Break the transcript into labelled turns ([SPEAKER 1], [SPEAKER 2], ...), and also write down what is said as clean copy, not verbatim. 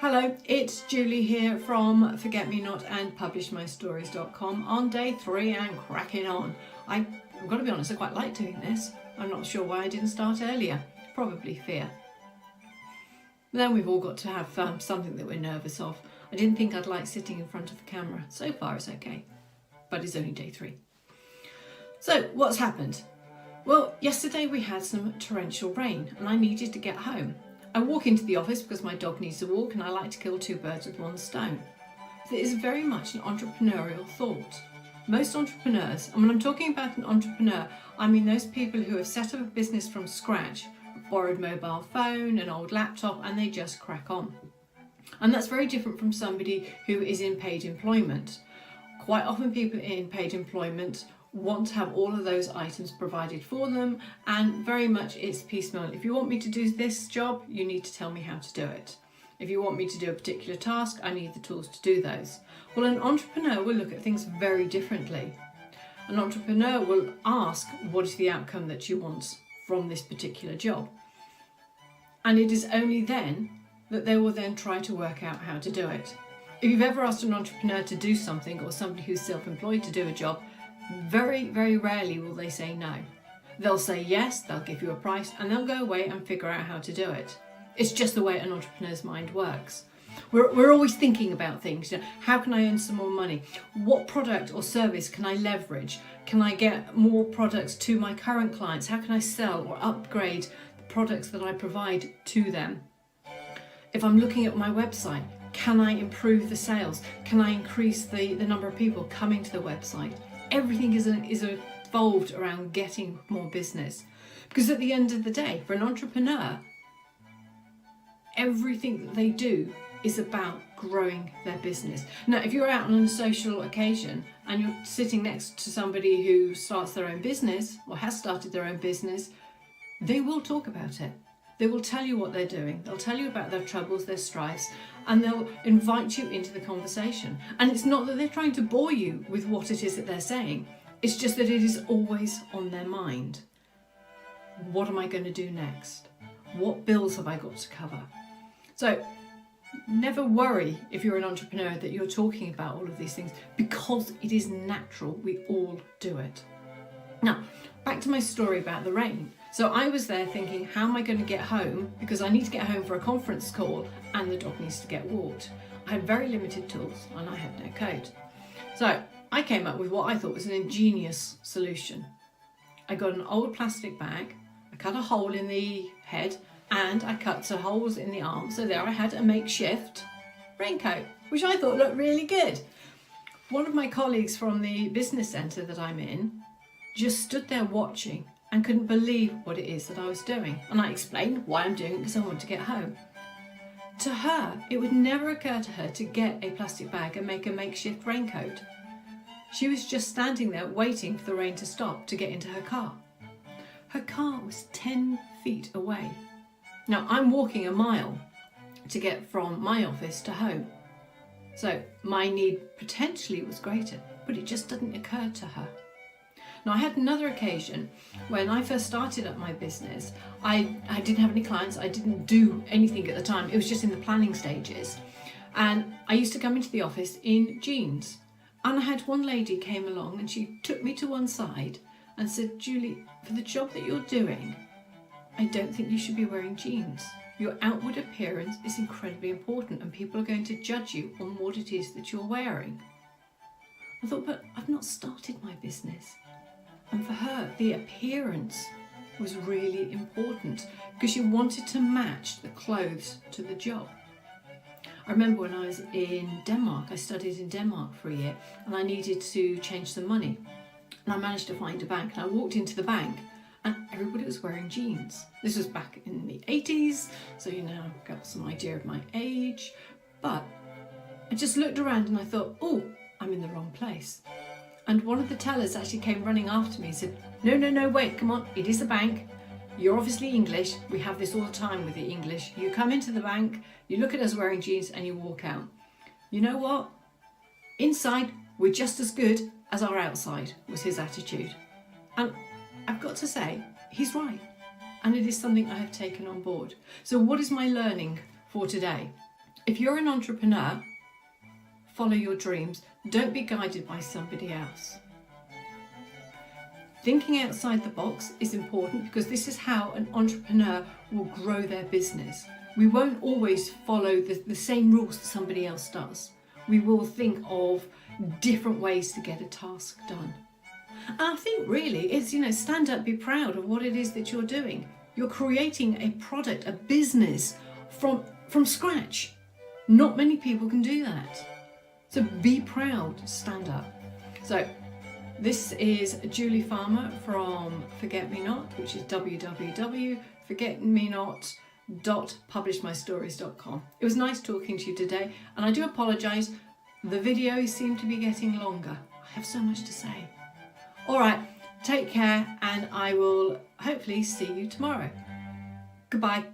[SPEAKER 1] Hello, it's Julie here from Forget-Me-Not and PublishMyStories.com on day 3 and cracking on. I've got to be honest, I quite like doing this. I'm not sure why I didn't start earlier. Probably fear. Then we've all got to have something that we're nervous of. I didn't think I'd like sitting in front of the camera. So far it's okay, but it's only day 3. So what's happened? Well, yesterday we had some torrential rain and I needed to get home. I walk into the office because my dog needs to walk and I like to kill 2 birds with 1 stone. It is very much an entrepreneurial thought. Most entrepreneurs, and when I'm talking about an entrepreneur, I mean those people who have set up a business from scratch, a borrowed mobile phone, an old laptop, and they just crack on. And that's very different from somebody who is in paid employment. Quite often people in paid employment want to have all of those items provided for them, and very much it's piecemeal. If you want me to do this job, you need to tell me how to do it. If you want me to do a particular task, I need the tools to do those. Well, an entrepreneur will look at things very differently. An entrepreneur will ask, what is the outcome that you want from this particular job? And it is only then that they will then try to work out how to do it. If you've ever asked an entrepreneur to do something, or somebody who's self-employed to do a job, very, very rarely will they say no. They'll say yes, they'll give you a price, and they'll go away and figure out how to do it. It's just the way an entrepreneur's mind works. We're always thinking about things. You know, how can I earn some more money? What product or service can I leverage? Can I get more products to my current clients? How can I sell or upgrade the products that I provide to them? If I'm looking at my website, can I improve the sales? Can I increase the number of people coming to the website? Everything is evolved around getting more business. Because at the end of the day, for an entrepreneur, everything that they do is about growing their business. Now, if you're out on a social occasion and you're sitting next to somebody who starts their own business or has started their own business, they will talk about it. They will tell you what they're doing. They'll tell you about their troubles, their strifes, and they'll invite you into the conversation. And it's not that they're trying to bore you with what it is that they're saying. It's just that it is always on their mind. What am I going to do next? What bills have I got to cover? So never worry if you're an entrepreneur that you're talking about all of these things, because it is natural. We all do it. Now, back to my story about the rain. So I was there thinking, how am I going to get home? Because I need to get home for a conference call and the dog needs to get walked. I had very limited tools and I had no coat. So I came up with what I thought was an ingenious solution. I got an old plastic bag, I cut a hole in the head and I cut some holes in the arm. So there I had a makeshift raincoat, which I thought looked really good. One of my colleagues from the business centre that I'm in just stood there watching and couldn't believe what it is that I was doing. And I explained why I'm doing it, because I want to get home. To her, it would never occur to her to get a plastic bag and make a makeshift raincoat. She was just standing there waiting for the rain to stop to get into her car. Her car was 10 feet away. Now, I'm walking a mile to get from my office to home. So my need potentially was greater, but it just didn't occur to her. Now, I had another occasion when I first started up my business. I didn't have any clients. I didn't do anything at the time. It was just in the planning stages. And I used to come into the office in jeans. And I had one lady came along and she took me to one side and said, Julie, for the job that you're doing, I don't think you should be wearing jeans. Your outward appearance is incredibly important and people are going to judge you on what it is that you're wearing. I thought, but I've not started my business. And for her, the appearance was really important because she wanted to match the clothes to the job. I remember when I was in Denmark, I studied in Denmark for a year and I needed to change some money. And I managed to find a bank and I walked into the bank and everybody was wearing jeans. This was back in the 80s, so you now got some idea of my age. But I just looked around and I thought, oh, I'm in the wrong place. And one of the tellers actually came running after me and said, no, wait, come on, it is a bank. You're obviously English. We have this all the time with the English. You come into the bank, you look at us wearing jeans and you walk out. You know what? Inside, we're just as good as our outside, was his attitude. And I've got to say, he's right. And it is something I have taken on board. So what is my learning for today? If you're an entrepreneur, follow your dreams. Don't be guided by somebody else. Thinking outside the box is important because this is how an entrepreneur will grow their business. We won't always follow the same rules that somebody else does. We will think of different ways to get a task done. And I think really it's, stand up, be proud of what it is that you're doing. You're creating a product, a business from scratch. Not many people can do that. So be proud, stand up. So this is Julie Farmer from Forget Me Not, which is www.forgetmenot.publishmystories.com. It was nice talking to you today, and I do apologise, the videos seem to be getting longer. I have so much to say. All right, take care, and I will hopefully see you tomorrow. Goodbye.